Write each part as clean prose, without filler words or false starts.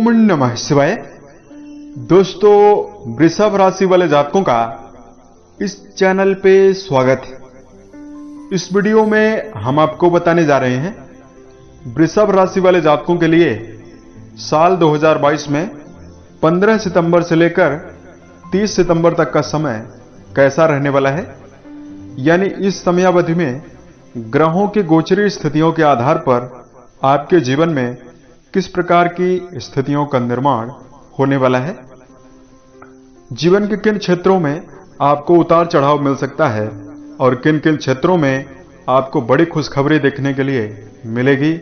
ओम नमः शिवाय। दोस्तों, वृषभ राशि वाले जातकों का इस चैनल पे स्वागत है। इस वीडियो में हम आपको बताने जा रहे हैं वृषभ राशि वाले जातकों के लिए साल 2022 में 15 सितंबर से लेकर 30 सितंबर तक का समय कैसा रहने वाला है। यानी इस समयावधि में ग्रहों की गोचरी स्थितियों के आधार पर आपके जीवन में किस प्रकार की स्थितियों का निर्माण होने वाला है, जीवन के किन क्षेत्रों में आपको उतार चढ़ाव मिल सकता है और किन किन क्षेत्रों में आपको बड़ी खुशखबरी देखने के लिए मिलेगी।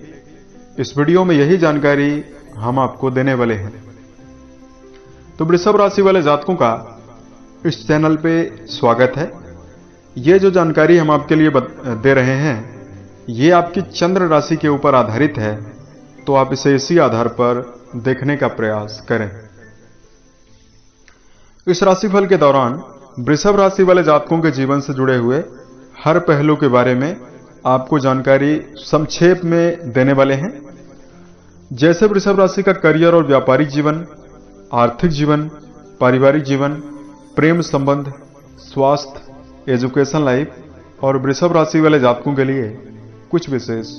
इस वीडियो में यही जानकारी हम आपको देने वाले हैं। तो वृषभ राशि वाले जातकों का इस चैनल पे स्वागत है। ये जो जानकारी हम आपके लिए दे रहे हैं ये आपकी चंद्र राशि के ऊपर आधारित है, तो आप इसे इसी आधार पर देखने का प्रयास करें। इस राशिफल के दौरान वृषभ राशि वाले जातकों के जीवन से जुड़े हुए हर पहलू के बारे में आपको जानकारी संक्षेप में देने वाले हैं। जैसे वृषभ राशि का करियर और व्यापारिक जीवन, आर्थिक जीवन, पारिवारिक जीवन, प्रेम संबंध, स्वास्थ्य, एजुकेशन लाइफ और वृषभ राशि वाले जातकों के लिए कुछ विशेष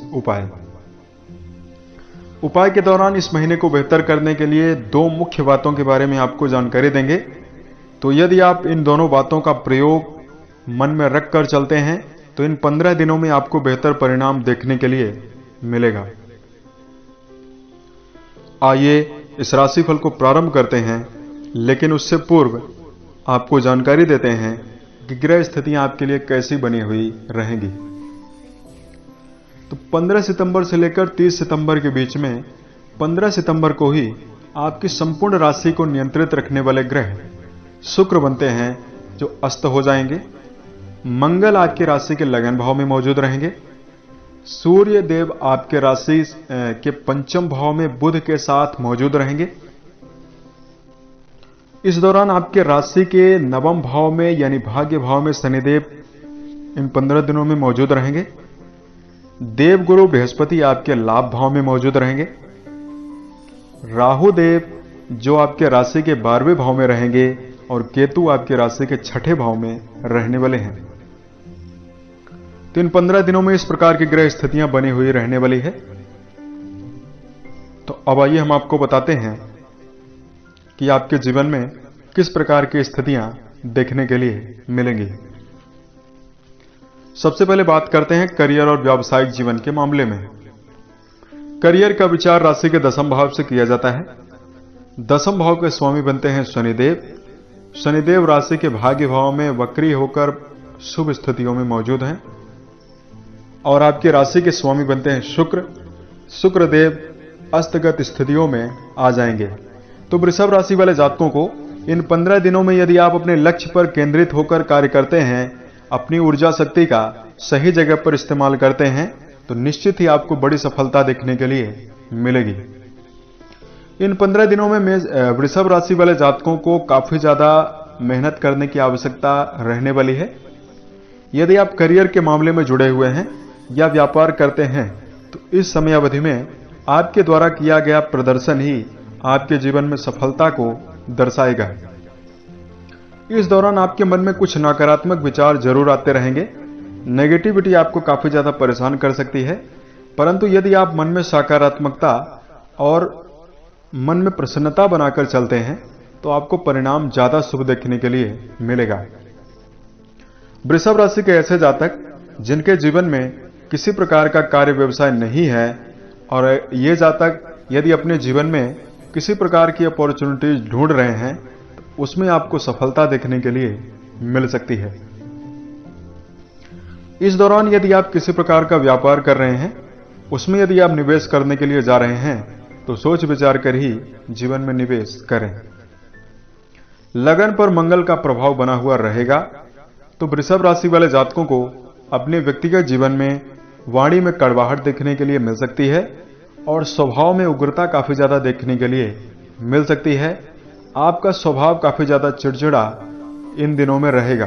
उपाय के दौरान इस महीने को बेहतर करने के लिए दो मुख्य बातों के बारे में आपको जानकारी देंगे। तो यदि आप इन दोनों बातों का प्रयोग मन में रख कर चलते हैं तो इन 15 दिनों में आपको बेहतर परिणाम देखने के लिए मिलेगा। आइए इस राशिफल को प्रारंभ करते हैं, लेकिन उससे पूर्व आपको जानकारी देते हैं कि ग्रह स्थितियां आपके लिए कैसी बनी हुई रहेंगी। तो 15 सितंबर से लेकर 30 सितंबर के बीच में 15 सितंबर को ही आपकी संपूर्ण राशि को नियंत्रित रखने वाले ग्रह शुक्र बनते हैं, जो अस्त हो जाएंगे। मंगल आपकी राशि के लगन भाव में मौजूद रहेंगे। सूर्य देव आपके राशि के पंचम भाव में बुध के साथ मौजूद रहेंगे। इस दौरान आपके राशि के नवम भाव में यानी भाग्य भाव में शनिदेव इन 15 दिनों में मौजूद रहेंगे। देवगुरु बृहस्पति आपके लाभ भाव में मौजूद रहेंगे। राहु देव जो आपके राशि के 12वें भाव में रहेंगे और केतु आपके राशि के 6ठे भाव में रहने वाले हैं। तो इन 15 दिनों में इस प्रकार की ग्रह स्थितियां बनी हुई रहने वाली है। तो अब आइए हम आपको बताते हैं कि आपके जीवन में किस प्रकार की स्थितियां देखने के लिए मिलेंगी। सबसे पहले बात करते हैं करियर और व्यावसायिक जीवन के मामले में। करियर का विचार राशि के दसम भाव से किया जाता है। दसम भाव के स्वामी बनते हैं शनिदेव। शनिदेव राशि के भाग्य भाव में वक्री होकर शुभ स्थितियों में मौजूद हैं और आपकी राशि के स्वामी बनते हैं शुक्र। शुक्रदेव अस्तगत स्थितियों में आ जाएंगे। तो वृषभ राशि वाले जातकों को इन 15 दिनों में यदि आप अपने लक्ष्य पर केंद्रित होकर कार्य करते हैं, अपनी ऊर्जा शक्ति का सही जगह पर इस्तेमाल करते हैं, तो निश्चित ही आपको बड़ी सफलता देखने के लिए मिलेगी। इन 15 दिनों में वृषभ राशि वाले जातकों को काफी ज्यादा मेहनत करने की आवश्यकता रहने वाली है। यदि आप करियर के मामले में जुड़े हुए हैं या व्यापार करते हैं तो इस समयावधि में आपके द्वारा किया गया प्रदर्शन ही आपके जीवन में सफलता को दर्शाएगा। इस दौरान आपके मन में कुछ नकारात्मक विचार जरूर आते रहेंगे। नेगेटिविटी आपको काफी ज्यादा परेशान कर सकती है, परंतु यदि आप मन में सकारात्मकता और मन में प्रसन्नता बनाकर चलते हैं तो आपको परिणाम ज्यादा शुभ देखने के लिए मिलेगा। वृषभ राशि के ऐसे जातक जिनके जीवन में किसी प्रकार का कार्य व्यवसाय नहीं है और ये जातक यदि अपने जीवन में किसी प्रकार की अपॉर्चुनिटीज ढूंढ रहे हैं तो उसमें आपको सफलता देखने के लिए मिल सकती है। इस दौरान यदि आप किसी प्रकार का व्यापार कर रहे हैं, उसमें यदि आप निवेश करने के लिए जा रहे हैं तो सोच विचार कर ही जीवन में निवेश करें। लगन पर मंगल का प्रभाव बना हुआ रहेगा। तो वृषभ राशि वाले जातकों को अपने व्यक्तिगत जीवन में वाणी में कड़वाहट देखने के लिए मिल सकती है और स्वभाव में उग्रता काफी ज्यादा देखने के लिए मिल सकती है। आपका स्वभाव काफी ज्यादा चिड़चिड़ा इन दिनों में रहेगा,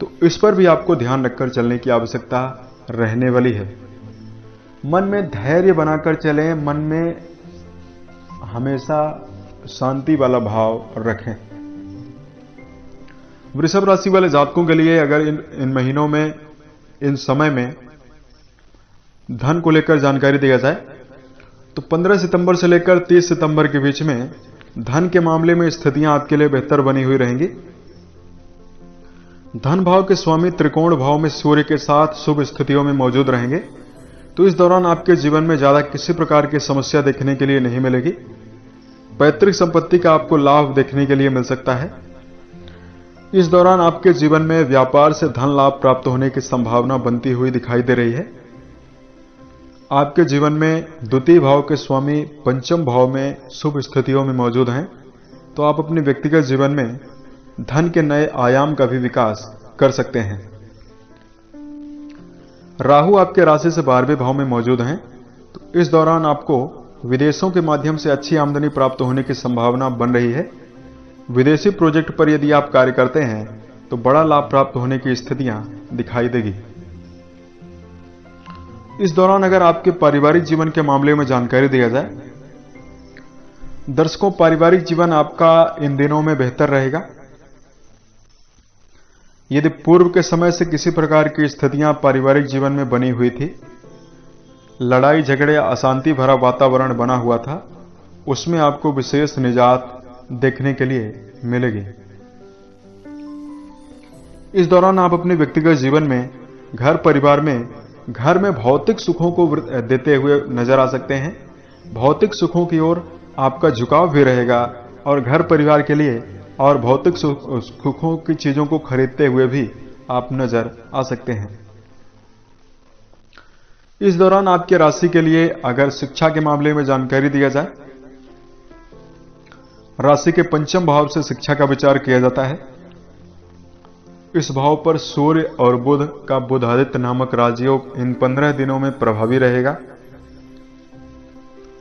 तो इस पर भी आपको ध्यान रखकर चलने की आवश्यकता रहने वाली है। मन में धैर्य बनाकर चलें, मन में हमेशा शांति वाला भाव रखें। वृषभ राशि वाले जातकों के लिए अगर इन महीनों में, इन समय में धन को लेकर जानकारी दिया जाए तो 15 सितंबर से लेकर 30 सितंबर के बीच में धन के मामले में स्थितियां आपके लिए बेहतर बनी हुई रहेंगी। धन भाव के स्वामी त्रिकोण भाव में सूर्य के साथ शुभ स्थितियों में मौजूद रहेंगे, तो इस दौरान आपके जीवन में ज्यादा किसी प्रकार की समस्या देखने के लिए नहीं मिलेगी। पैतृक संपत्ति का आपको लाभ देखने के लिए मिल सकता है। इस दौरान आपके जीवन में व्यापार से धन लाभ प्राप्त होने की संभावना बनती हुई दिखाई दे रही है। आपके जीवन में द्वितीय भाव के स्वामी पंचम भाव में शुभ स्थितियों में मौजूद हैं, तो आप अपने व्यक्तिगत जीवन में धन के नए आयाम का भी विकास कर सकते हैं। राहु आपके राशि से 12वें भाव में मौजूद हैं, तो इस दौरान आपको विदेशों के माध्यम से अच्छी आमदनी प्राप्त होने की संभावना बन रही है। विदेशी प्रोजेक्ट पर यदि आप कार्य करते हैं तो बड़ा लाभ प्राप्त होने की स्थितियां दिखाई देगी। इस दौरान अगर आपके पारिवारिक जीवन के मामले में जानकारी दिया जाए, दर्शकों, पारिवारिक जीवन आपका इन दिनों में बेहतर रहेगा। यदि पूर्व के समय से किसी प्रकार की स्थितियां पारिवारिक जीवन में बनी हुई थी, लड़ाई झगड़े अशांति भरा वातावरण बना हुआ था, उसमें आपको विशेष निजात देखने के लिए मिलेगी। इस दौरान आप अपने व्यक्तिगत जीवन में, घर में भौतिक सुखों को देते हुए नजर आ सकते हैं। भौतिक सुखों की ओर आपका झुकाव भी रहेगा और घर परिवार के लिए और भौतिक सुखों की चीजों को खरीदते हुए भी आप नजर आ सकते हैं। इस दौरान आपके राशि के लिए अगर शिक्षा के मामले में जानकारी दिया जाए, राशि के पंचम भाव से शिक्षा का विचार किया जाता है। इस भाव पर सूर्य और बुध का बुधादित्य नामक राजयोग इन 15 दिनों में प्रभावी रहेगा,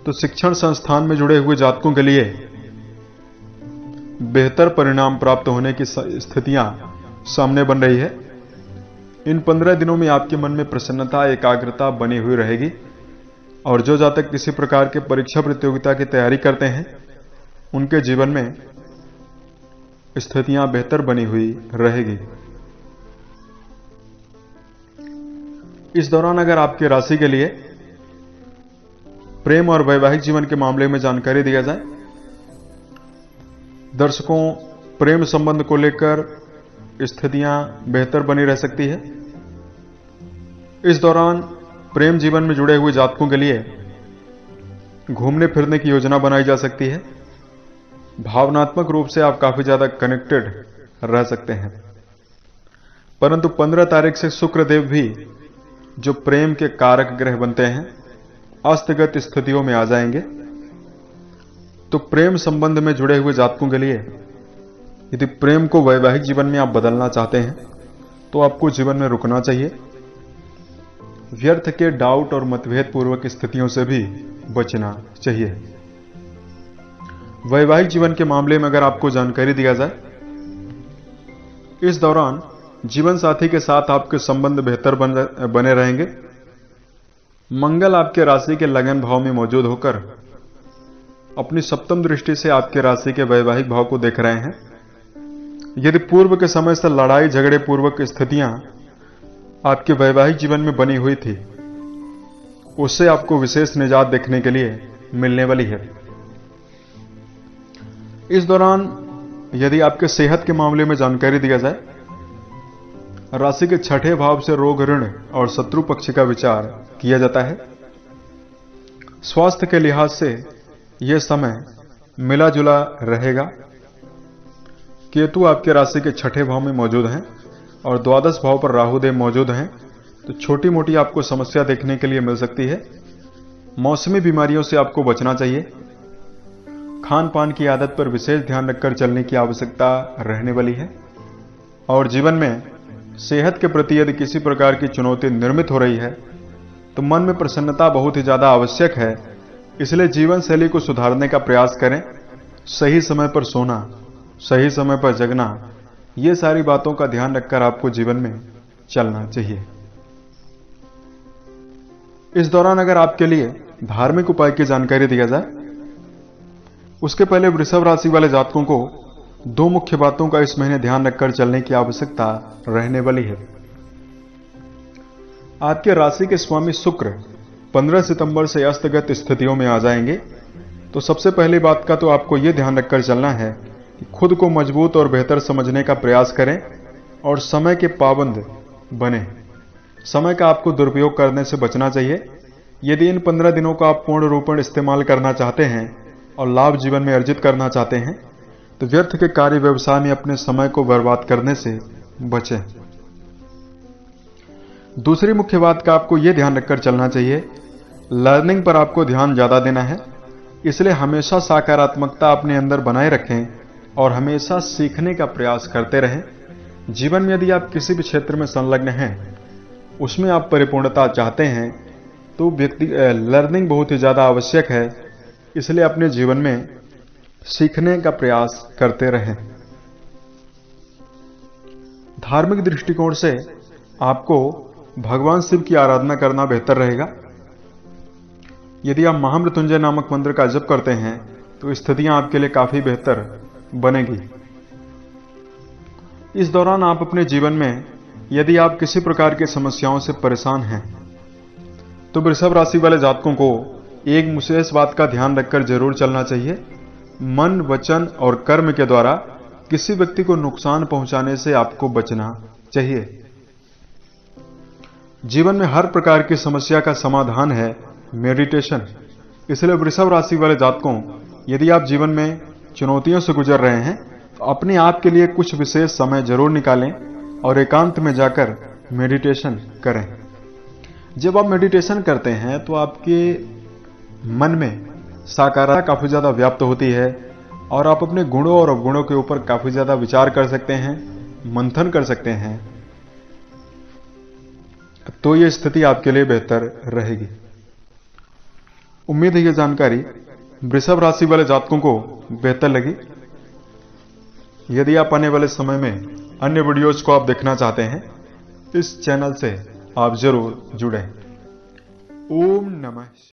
तो शिक्षण संस्थान में जुड़े हुए जातकों के लिए बेहतर परिणाम प्राप्त होने की स्थितियां सामने बन रही है। इन 15 दिनों में आपके मन में प्रसन्नता, एकाग्रता बनी हुई रहेगी और जो जातक किसी प्रकार के परीक्षा प्रतियोगिता की तैयारी करते हैं, उनके जीवन में स्थितियां बेहतर बनी हुई रहेगी। इस दौरान अगर आपके राशि के लिए प्रेम और वैवाहिक जीवन के मामले में जानकारी दिया जाए, दर्शकों, प्रेम संबंध को लेकर स्थितियां बेहतर बनी रह सकती है। इस दौरान प्रेम जीवन में जुड़े हुए जातकों के लिए घूमने फिरने की योजना बनाई जा सकती है। भावनात्मक रूप से आप काफी ज्यादा कनेक्टेड रह सकते हैं। परंतु 15 तारीख से शुक्रदेव भी, जो प्रेम के कारक ग्रह बनते हैं, अस्तगत स्थितियों में आ जाएंगे। तो प्रेम संबंध में जुड़े हुए जातकों के लिए यदि प्रेम को वैवाहिक जीवन में आप बदलना चाहते हैं तो आपको जीवन में रुकना चाहिए। व्यर्थ के डाउट और मतभेद पूर्वक स्थितियों से भी बचना चाहिए। वैवाहिक जीवन के मामले में अगर आपको जानकारी दिया जाए, इस दौरान जीवन साथी के साथ आपके संबंध बेहतर बने रहेंगे। मंगल आपके राशि के लगन भाव में मौजूद होकर अपनी सप्तम दृष्टि से आपके राशि के वैवाहिक भाव को देख रहे हैं। यदि पूर्व के समय से लड़ाई झगड़े पूर्वक स्थितियां आपके वैवाहिक जीवन में बनी हुई थी, उससे आपको विशेष निजात देखने के लिए मिलने वाली है। इस दौरान यदि आपके सेहत के मामले में जानकारी दिया जाए, राशि के छठे भाव से रोग, ऋण और शत्रु पक्ष का विचार किया जाता है। स्वास्थ्य के लिहाज से यह समय मिला जुला रहेगा। केतु आपके राशि के छठे भाव में मौजूद हैं और द्वादश भाव पर राहुदेव मौजूद हैं, तो छोटी मोटी आपको समस्या देखने के लिए मिल सकती है। मौसमी बीमारियों से आपको बचना चाहिए। खान पान की आदत पर विशेष ध्यान रखकर चलने की आवश्यकता रहने वाली है। और जीवन में सेहत के प्रति यदि किसी प्रकार की चुनौती निर्मित हो रही है तो मन में प्रसन्नता बहुत ही ज्यादा आवश्यक है। इसलिए जीवन शैली को सुधारने का प्रयास करें। सही समय पर सोना, सही समय पर जगना, ये सारी बातों का ध्यान रखकर आपको जीवन में चलना चाहिए। इस दौरान अगर आपके लिए धार्मिक उपाय की जानकारी दिया जाए, उसके पहले वृषभ राशि वाले जातकों को दो मुख्य बातों का इस महीने ध्यान रखकर चलने की आवश्यकता रहने वाली है। आपके राशि के स्वामी शुक्र 15 सितंबर से अस्तगत स्थितियों में आ जाएंगे। तो सबसे पहली बात का तो आपको यह ध्यान रखकर चलना है कि खुद को मजबूत और बेहतर समझने का प्रयास करें और समय के पाबंद बने। समय का आपको दुरुपयोग करने से बचना चाहिए। यदि इन 15 दिनों का आप पूर्ण रूप में इस्तेमाल करना चाहते हैं और लाभ जीवन में अर्जित करना चाहते हैं तो व्यर्थ के कार्य व्यवसाय में अपने समय को बर्बाद करने से बचें। दूसरी मुख्य बात का आपको यह ध्यान रखकर चलना चाहिए, लर्निंग पर आपको ध्यान ज्यादा देना है। इसलिए हमेशा सकारात्मकता अपने अंदर बनाए रखें और हमेशा सीखने का प्रयास करते रहें। जीवन में यदि आप किसी भी क्षेत्र में संलग्न हैं, उसमें आप परिपूर्णता चाहते हैं तो लर्निंग बहुत ही ज्यादा आवश्यक है। इसलिए अपने जीवन में सीखने का प्रयास करते रहें। धार्मिक दृष्टिकोण से आपको भगवान शिव की आराधना करना बेहतर रहेगा। यदि आप महामृत्युंजय नामक मंत्र का जप करते हैं तो स्थितियां आपके लिए काफी बेहतर बनेगी। इस दौरान आप अपने जीवन में यदि आप किसी प्रकार की समस्याओं से परेशान हैं तो वृषभ राशि वाले जातकों को एक विशेष बात का ध्यान रखकर जरूर चलना चाहिए। मन, वचन और कर्म के द्वारा किसी व्यक्ति को नुकसान पहुंचाने से आपको बचना चाहिए। जीवन में हर प्रकार की समस्या का समाधान है मेडिटेशन। इसलिए वृषभ राशि वाले जातकों, यदि आप जीवन में चुनौतियों से गुजर रहे हैं तो अपने आप के लिए कुछ विशेष समय जरूर निकालें और एकांत में जाकर मेडिटेशन करें। जब आप मेडिटेशन करते हैं तो आपके मन में सकारात्मकता काफी ज्यादा व्याप्त होती है और आप अपने गुणों और अवगुणों के ऊपर काफी ज्यादा विचार कर सकते हैं, मंथन कर सकते हैं। तो यह स्थिति आपके लिए बेहतर रहेगी। उम्मीद है यह जानकारी वृषभ राशि वाले जातकों को बेहतर लगी। यदि आप आने वाले समय में अन्य वीडियोज को आप देखना चाहते हैं इस चैनल से आप जरूर जुड़ें। ओम नमः।